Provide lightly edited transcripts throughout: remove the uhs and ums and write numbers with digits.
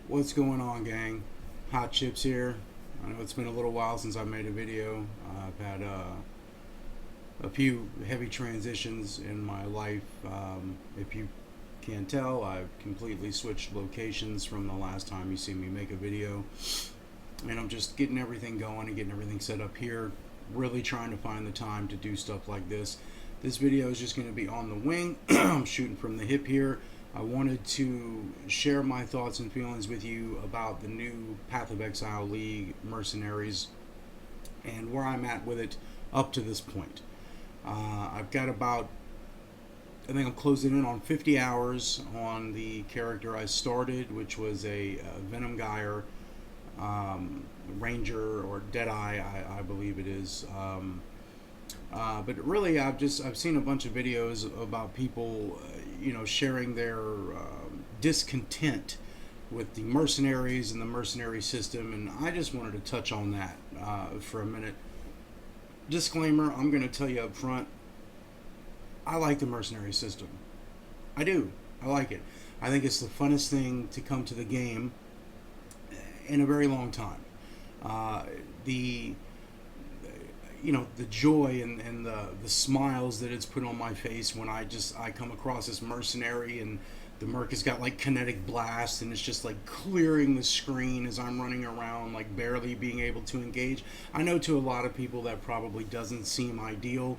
What's going on, gang? HottChipzz here. I know it's been a little while since I made a video. I've had a few heavy transitions in my life. If you can't tell, I've completely switched locations from the last time you see me make a video. And I'm just getting everything going and getting everything set up here. Really trying to find the time to do stuff like this. This video is just going to be on the wing. I'm shooting from the hip here. I wanted to share my thoughts and feelings with you about the new Path of Exile League Mercenaries and where I'm at with it up to this point. I've got about, I think I'm closing in on 50 hours on the character I started, which was a Venom Geyer Ranger or Deadeye, I believe it is. But really, I've seen a bunch of videos about people, sharing their discontent with the mercenaries and the mercenary system, and I just wanted to touch on that for a minute. Disclaimer: I'm going to tell you up front, I like the mercenary system. I do. I like it. I think it's the funnest thing to come to the game in a very long time. The the joy and the smiles that it's put on my face when I come across this mercenary, and the Merc has got like kinetic blast, and it's just like clearing the screen as I'm running around, like barely being able to engage. I know to a lot of people that probably doesn't seem ideal,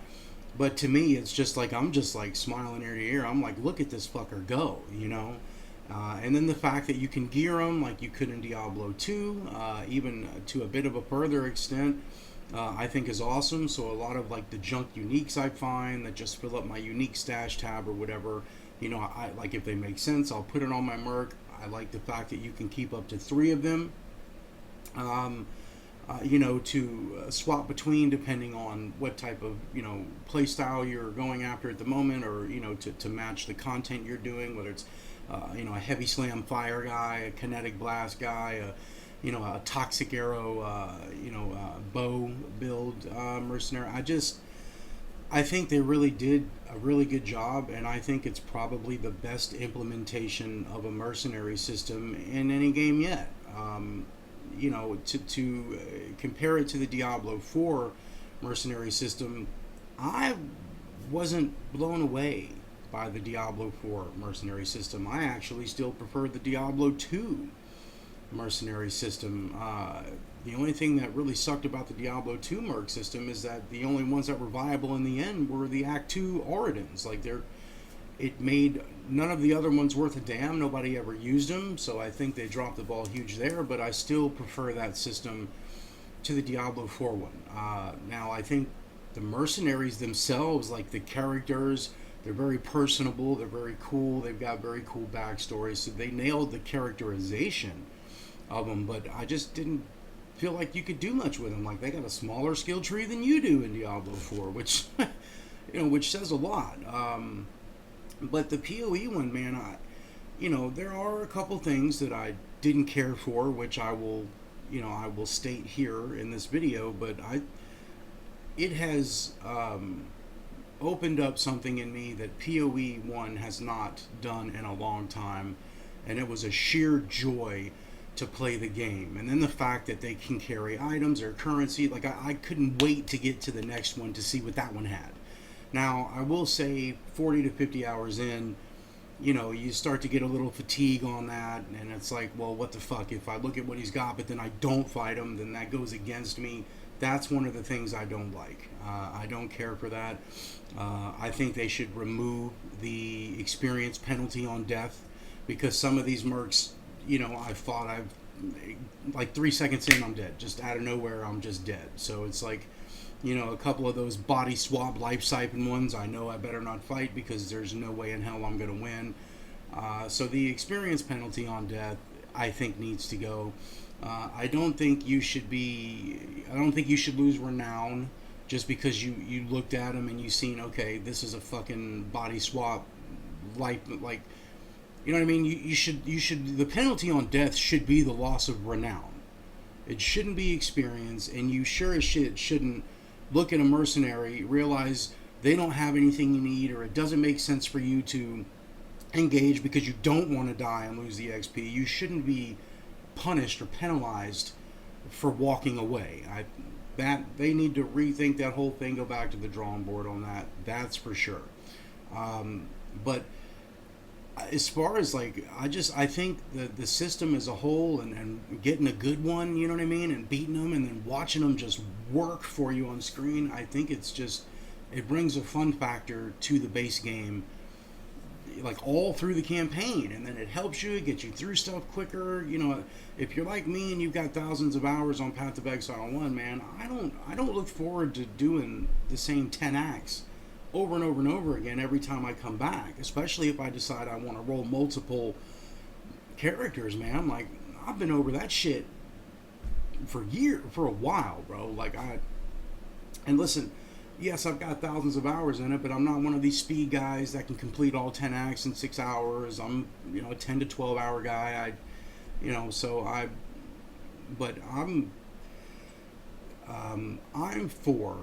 but to me it's just like I'm just like smiling ear to ear. I'm like, look at this fucker go. And then the fact that you can gear them like you could in Diablo 2, even to a bit of a further extent, I think is awesome. So a lot of like the junk uniques I find that just fill up my unique stash tab or whatever, I like, if they make sense, I'll put it on my Merc. I like the fact that you can keep up to 3 of them, to swap between depending on what type of, play style you're going after at the moment, or, to match the content you're doing, whether it's, a heavy slam fire guy, a kinetic blast guy, a toxic arrow, bow build mercenary. I think they really did a really good job, and I think it's probably the best implementation of a mercenary system in any game yet. To compare it to the Diablo 4 mercenary system, I wasn't blown away by the Diablo 4 mercenary system. I actually still prefer the Diablo 2 mercenary system. The only thing that really sucked about the Diablo 2 Merc system is that the only ones that were viable in the end were the Act 2 Oridans. It made none of the other ones worth a damn. Nobody ever used them, so I think they dropped the ball huge there, but I still prefer that system to the Diablo 4 one. Now, I think the mercenaries themselves, like the characters, they're very personable, they're very cool, they've got very cool backstories, so they nailed the characterization of them, but I just didn't feel like you could do much with them. Like, they got a smaller skill tree than you do in Diablo 4, which which says a lot. But the POE one, man, there are a couple things that I didn't care for, which I will state here in this video, but it has opened up something in me that POE 1 has not done in a long time, and it was a sheer joy to play the game. And then the fact that they can carry items or currency, like I couldn't wait to get to the next one to see what that one had. Now, I will say 40 to 50 hours in, you start to get a little fatigue on that, and it's like, well, what the fuck, if I look at what he's got but then I don't fight him, then that goes against me. That's one of the things I don't like. I don't care for that. I think they should remove the experience penalty on death, because some of these mercs, I've like 3 seconds in, I'm dead. Just out of nowhere, I'm just dead. So it's like, a couple of those body swap life siphon ones, I know I better not fight because there's no way in hell I'm going to win. So the experience penalty on death, I think, needs to go. I don't think you should lose renown just because you looked at him and you seen, okay, this is a fucking body swap life, like, you know what I mean? You should the penalty on death should be the loss of renown. It shouldn't be experience, and you sure as shit shouldn't look at a mercenary, realize they don't have anything you need, or it doesn't make sense for you to engage because you don't want to die and lose the XP. You shouldn't be punished or penalized for walking away. That they need to rethink that whole thing, go back to the drawing board on that. That's for sure. But as far as like, I think the system as a whole, and getting a good one, you know what I mean, and beating them and then watching them just work for you on screen, I think it brings a fun factor to the base game, like all through the campaign, and then it helps you get you through stuff quicker. You know, if you're like me and you've got thousands of hours on Path of Exile 1, man, I don't look forward to doing the same 10 acts over and over and over again every time I come back, especially if I decide I want to roll multiple characters, man. Like, I've been over that shit for a while, bro. Like, and listen, yes, I've got thousands of hours in it, but I'm not one of these speed guys that can complete all 10 acts in 6 hours. I'm, a 10 to 12 hour guy. But I'm for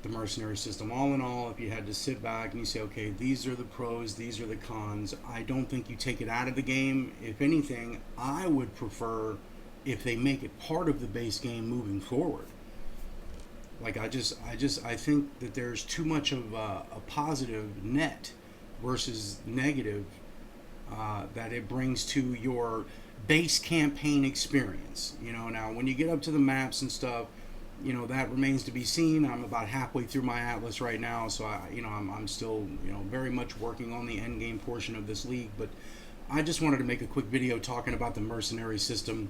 the mercenary system. All in all, if you had to sit back and you say, okay, these are the pros, these are the cons, I don't think you take it out of the game. If anything, I would prefer if they make it part of the base game moving forward. Like, I think that there's too much of a positive net versus negative that it brings to your base campaign experience. Now when you get up to the maps and stuff, that remains to be seen. I'm about halfway through my atlas right now, so I'm still, very much working on the end game portion of this league. But I just wanted to make a quick video talking about the mercenary system.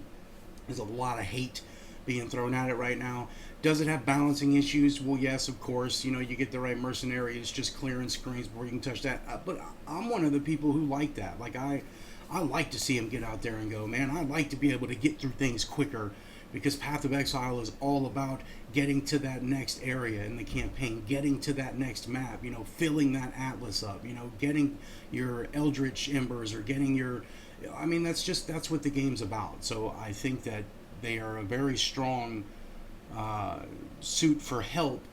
There's a lot of hate being thrown at it right now. Does it have balancing issues? Well, yes, of course. You get the right mercenary, it's just clearing screens before you can touch that. But I'm one of the people who like that. Like, I like to see him get out there and go, man. I like to be able to get through things quicker, because Path of Exile is all about getting to that next area in the campaign, getting to that next map, filling that atlas up, getting your Eldritch Embers, or getting your... that's what the game's about. So I think that they are a very strong suit for help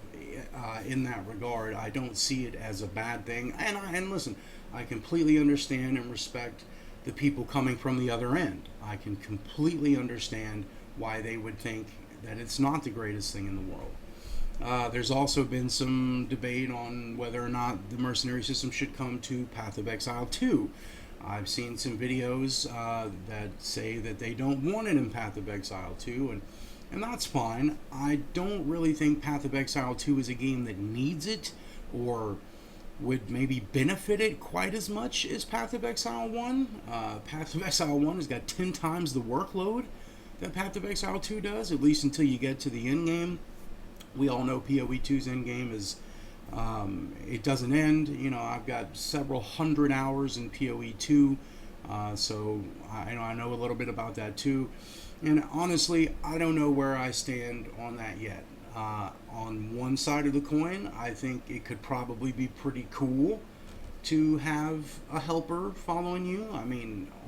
in that regard. I don't see it as a bad thing. And listen, I completely understand and respect the people coming from the other end. I can completely understand why they would think that it's not the greatest thing in the world. There's also been some debate on whether or not the mercenary system should come to Path of Exile 2. I've seen some videos that say that they don't want it in Path of Exile 2, and that's fine. I don't really think Path of Exile 2 is a game that needs it, or would maybe benefit it quite as much as Path of Exile 1. Path of Exile 1 has got 10 times the workload that Path of Exile 2 does, at least until you get to the end game. We all know POE 2's end game is, it doesn't end. I've got several hundred hours in POE 2, so I know a little bit about that too. And honestly, I don't know where I stand on that yet. On one side of the coin, I think it could probably be pretty cool to have a helper following you.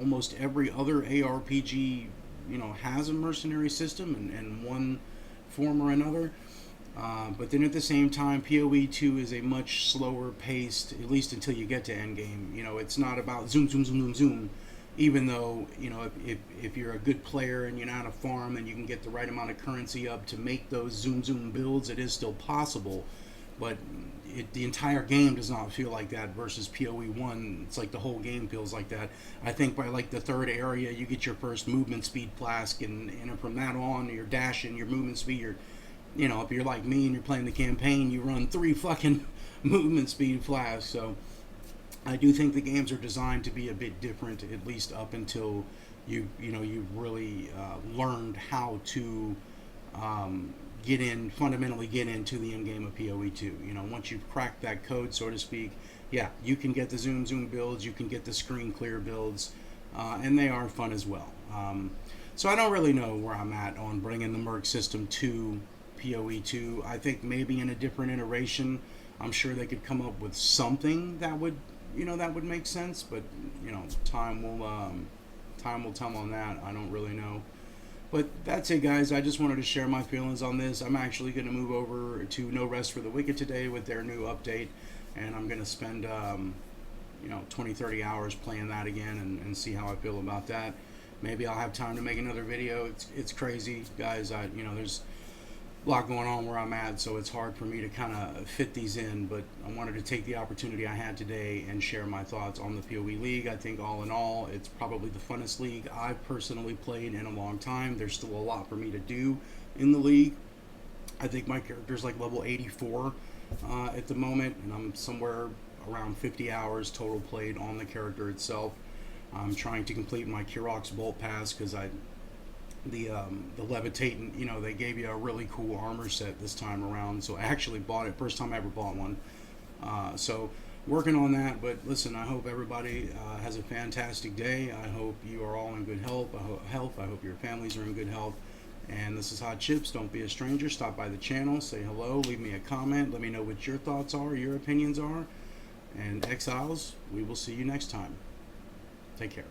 Almost every other ARPG, has a mercenary system in one form or another. But then at the same time, PoE 2 is a much slower paced, at least until you get to endgame. It's not about zoom, zoom, zoom, zoom, zoom. Even though, if you're a good player and you know how to farm and you can get the right amount of currency up to make those zoom, zoom builds, it is still possible. But the entire game does not feel like that versus PoE 1. It's like the whole game feels like that. I think by like the third area, you get your first movement speed flask, and from that on, your dash and your movement speed, if you're like me and you're playing the campaign, you run 3 fucking movement speed flasks. So I do think the games are designed to be a bit different, at least up until you've really learned how to fundamentally get into the end game of PoE 2. Once you've cracked that code, so to speak, yeah, you can get the zoom builds, you can get the screen clear builds, and they are fun as well. So I don't really know where I'm at on bringing the Merc system to PoE 2. I think maybe in a different iteration, I'm sure they could come up with something that would make sense, but time will tell on that. I don't really know. But that's it, guys. I just wanted to share my feelings on this. I'm actually going to move over to No Rest for the Wicked today with their new update, and I'm going to spend 20-30 hours playing that again and see how I feel about that. maybe I'll have time to make another video. It's crazy, guys. There's a lot going on where I'm at, so it's hard for me to kind of fit these in, but I wanted to take the opportunity I had today and share my thoughts on the PoE League. I think all in all, it's probably the funnest league I've personally played in a long time. There's still a lot for me to do in the league. I think my character's like level 84 at the moment, and I'm somewhere around 50 hours total played on the character itself. I'm trying to complete my Kirox Bolt Pass because the levitating, they gave you a really cool armor set this time around, so I actually bought it, first time I ever bought one. So working on that, but listen, I hope everybody has a fantastic day. I hope you are all in good health. I hope your families are in good health. And this is HottChipzz. Don't be a stranger. Stop by the channel, say hello, leave me a comment, let me know what your thoughts are, your opinions are. And Exiles, we will see you next time. Take care.